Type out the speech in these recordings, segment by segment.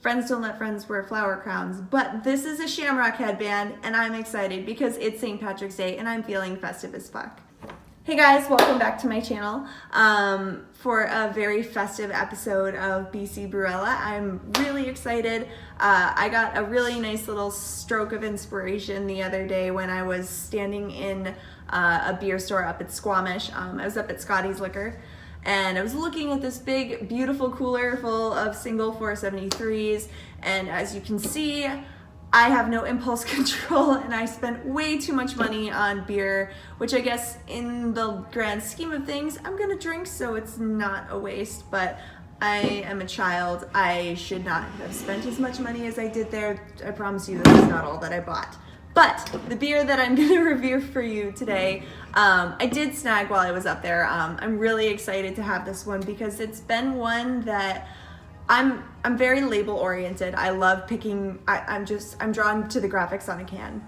Friends don't let friends wear flower crowns, but this is a shamrock headband and I'm excited because it's St. Patrick's Day and I'm feeling festive as fuck. Hey guys, welcome back to my channel for a very festive episode of BC Brewella. I'm really excited. I got a really nice little stroke of inspiration the other day when I was standing in a beer store up at Squamish. I was up at Scotty's Liquor and I was looking at this big, beautiful cooler full of single 473s, and as you can see, I have no impulse control and I spent way too much money on beer, which I guess in the grand scheme of things, I'm gonna drink, so it's not a waste, but I am a child. I should not have spent as much money as I did there. I promise you that's not all that I bought. But the beer that I'm gonna review for you today, I did snag while I was up there. I'm really excited to have this one because it's been one that I'm very label oriented. I love picking, I'm drawn to the graphics on a can.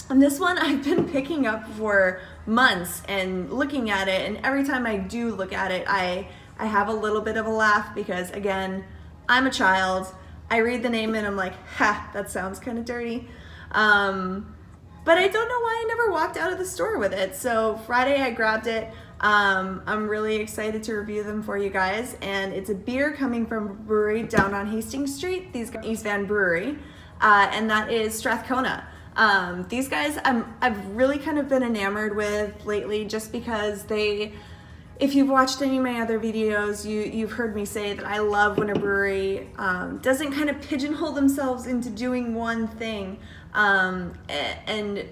And this one I've been picking up for months and looking at it, and every time I do look at it, I have a little bit of a laugh because, again, I'm a child. I read the name and I'm like, ha, that sounds kind of dirty. But I don't know why I never walked out of the store with it. So Friday I grabbed it. I'm really excited to review them for you guys, and it's a beer coming from a brewery down on Hastings Street, East Van Brewery, and that is Strathcona. These guys I've really kind of been enamored with lately just because if you've watched any of my other videos, you've heard me say that I love when a brewery doesn't kind of pigeonhole themselves into doing one thing, and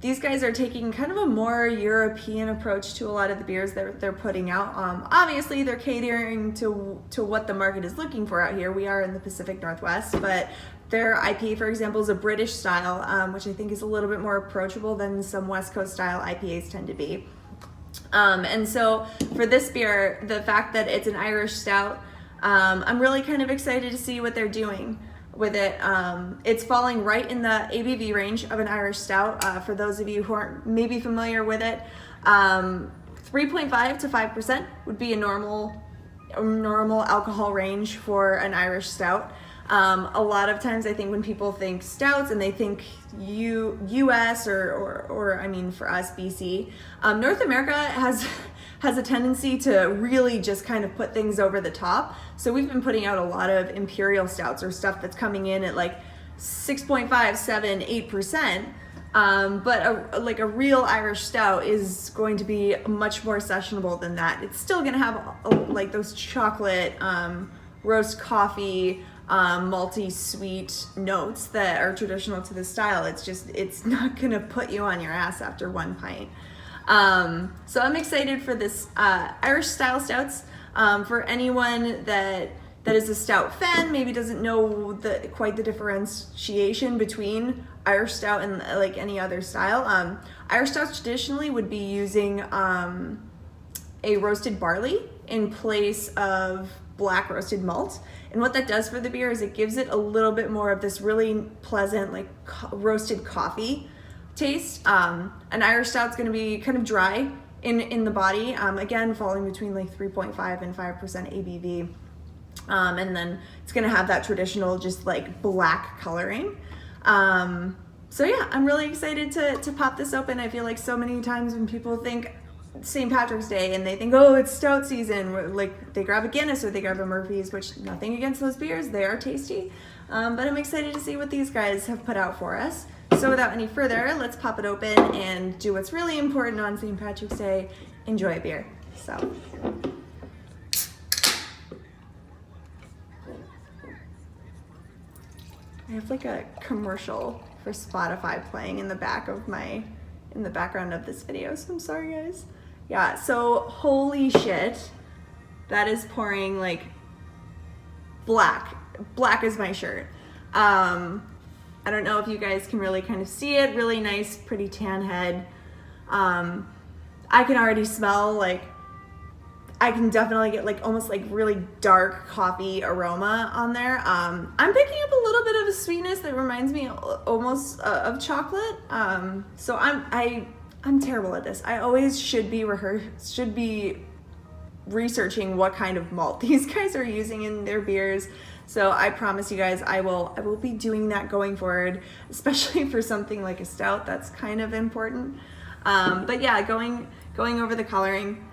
these guys are taking kind of a more European approach to a lot of the beers that they're putting out. Obviously, they're catering to what the market is looking for out here. We are in the Pacific Northwest, but their IPA, for example, is a British style, which I think is a little bit more approachable than some West Coast style IPAs tend to be. And so for this beer, the fact that it's an Irish Stout, I'm really kind of excited to see what they're doing with it. It's falling right in the ABV range of an Irish Stout. For those of you who aren't maybe familiar with it, 3.5 to 5% would be a normal alcohol range for an Irish Stout. A lot of times I think when people think stouts and they think US or I mean for us BC, North America has a tendency to really just kind of put things over the top. So we've been putting out a lot of imperial stouts or stuff that's coming in at like 6.5, 7, 8%. But like a real Irish Stout is going to be much more sessionable than that. It's still gonna have like those chocolate, roast coffee, malty sweet notes that are traditional to the style. It's not gonna put you on your ass after one pint. So I'm excited for this Irish style stouts. For anyone that is a stout fan, maybe doesn't know quite the differentiation between Irish Stout and like any other style. Irish Stouts traditionally would be using a roasted barley in place of black roasted malt. And what that does for the beer is it gives it a little bit more of this really pleasant, like roasted coffee taste. An Irish Stout's going to be kind of dry in the body, again falling between like 3.5 and 5% ABV, and then it's going to have that traditional just like black coloring. So yeah, I'm really excited to pop this open. I feel like so many times when people think St. Patrick's Day and they think, oh, it's stout season, like they grab a Guinness or they grab a Murphy's, which nothing against those beers, they are tasty, but I'm excited to see what these guys have put out for us. So without any further, let's pop it open and do what's really important on St. Patrick's Day, enjoy a beer. So I have like a commercial for Spotify playing in the background of this video, so I'm sorry guys. Yeah, so holy shit, that is pouring like black is my shirt. I don't know if you guys can really kind of see it. Really nice, pretty tan head. I can already smell, like, I can definitely get like almost like really dark coffee aroma on there. I'm picking up a little bit of a sweetness that reminds me almost of chocolate. So I'm terrible at this. I always should be researching what kind of malt these guys are using in their beers. So I promise you guys, I will be doing that going forward, especially for something like a stout. That's kind of important. But yeah, going over the coloring,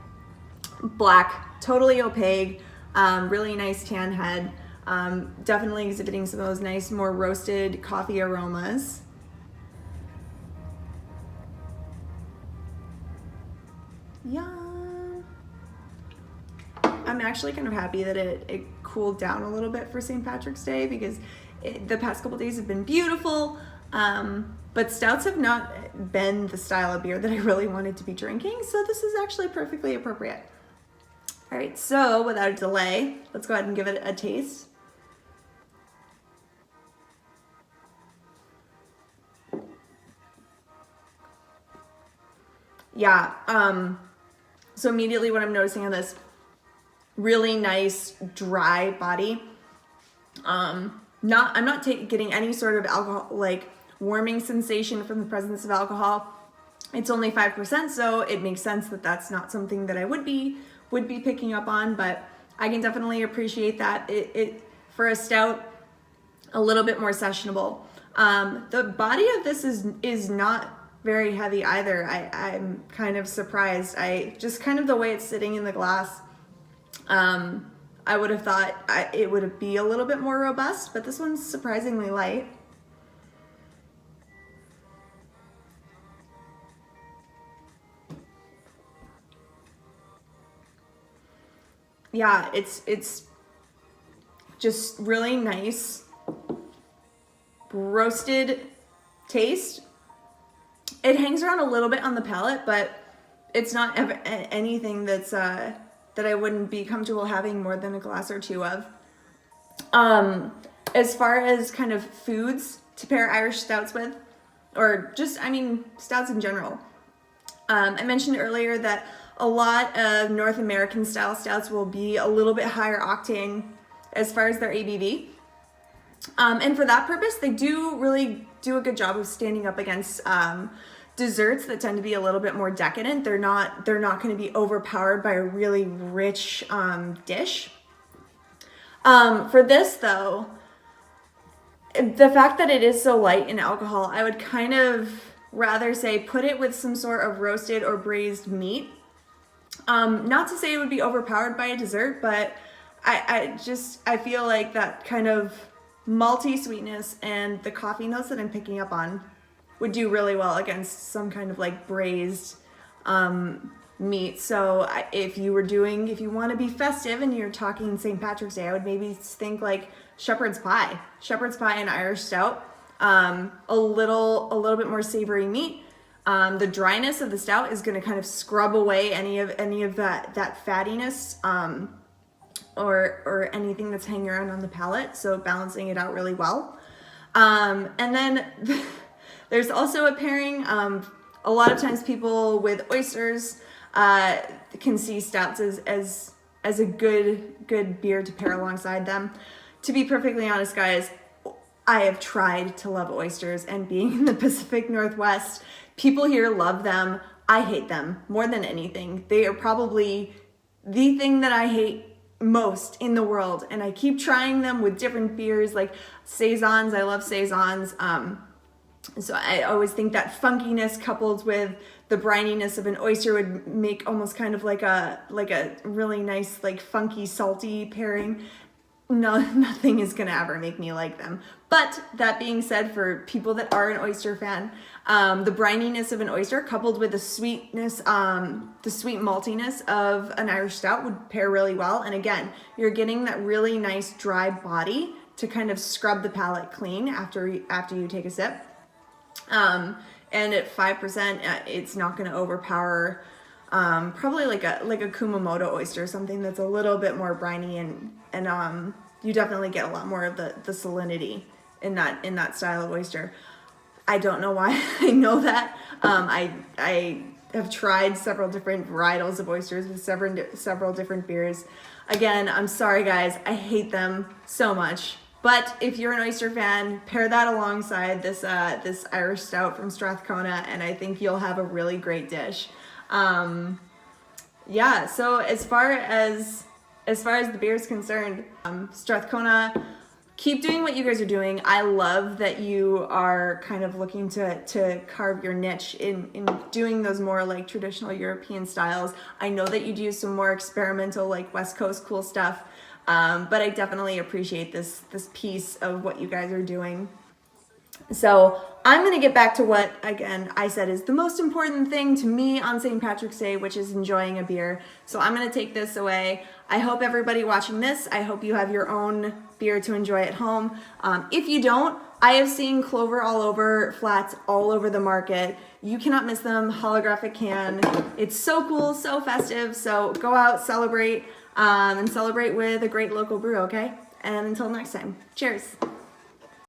black, totally opaque, really nice tan head, definitely exhibiting some of those nice, more roasted coffee aromas. Yum. I'm actually kind of happy that it cooled down a little bit for St. Patrick's Day, because the past couple days have been beautiful, but stouts have not been the style of beer that I really wanted to be drinking, so this is actually perfectly appropriate. All right, so without a delay, let's go ahead and give it a taste. Yeah, so immediately what I'm noticing on this, really nice dry body. I'm not getting any sort of alcohol, like warming sensation from the presence of alcohol. It's only 5%, so it makes sense that that's not something that I would be picking up on, but I can definitely appreciate that it for a stout, a little bit more sessionable. The body of this is not very heavy either. I'm kind of surprised. Just kind of the way it's sitting in the glass, I would have thought it would be a little bit more robust, but this one's surprisingly light. Yeah, it's just really nice roasted taste. It hangs around a little bit on the palate, but it's not anything that's that I wouldn't be comfortable having more than a glass or two of. As far as kind of foods to pair Irish stouts with, or just, I mean, stouts in general, I mentioned earlier that a lot of North American style stouts will be a little bit higher octane as far as their ABV. And for that purpose, they do really do a good job of standing up against desserts that tend to be a little bit more decadent. They're not going to be overpowered by a really rich dish. For this though, the fact that it is so light in alcohol, I would kind of rather say put it with some sort of roasted or braised meat. Not to say it would be overpowered by a dessert, but I feel like that kind of malty sweetness and the coffee notes that I'm picking up on would do really well against some kind of like braised meat. So if you want to be festive and you're talking St. Patrick's Day, I would maybe think like shepherd's pie and Irish stout. A little bit more savory meat. The dryness of the stout is going to kind of scrub away any of that fattiness or anything that's hanging around on the palate, so balancing it out really well. And then there's also a pairing. A lot of times people with oysters can see stouts as a good beer to pair alongside them. To be perfectly honest, guys, I have tried to love oysters, and being in the Pacific Northwest, people here love them. I hate them more than anything. They are probably the thing that I hate most in the world, and I keep trying them with different beers like saisons. I love saisons. So I always think that funkiness coupled with the brininess of an oyster would make almost kind of like a really nice, like funky, salty pairing. No, nothing is gonna ever make me like them. But that being said, for people that are an oyster fan, the brininess of an oyster coupled with the sweetness, the sweet maltiness of an Irish stout would pair really well. And again, you're getting that really nice dry body to kind of scrub the palate clean after you take a sip. And at 5%, it's not going to overpower probably like a Kumamoto oyster, something that's a little bit more briny, and you definitely get a lot more of the salinity in that style of oyster. I don't know why I know that. I have tried several different varietals of oysters with several different beers. Again, I'm sorry guys, I hate them so much. But if you're an oyster fan, pair that alongside this Irish stout from Strathcona, and I think you'll have a really great dish. Yeah. So as far as the beer is concerned, Strathcona keep doing what you guys are doing. I love that you are kind of looking to carve your niche in doing those more like traditional European styles. I know that you do some more experimental like West Coast cool stuff, but I definitely appreciate this piece of what you guys are doing. So I'm going to get back to what, again, I said is the most important thing to me on St. Patrick's Day, which is enjoying a beer. So I'm going to take this away. I hope everybody watching this, I hope you have your own beer to enjoy at home. If you don't, I have seen Clover all over, flats all over the market. You cannot miss them. Holographic can. It's so cool, so festive. So go out, celebrate, and celebrate with a great local brew, okay? And until next time, cheers.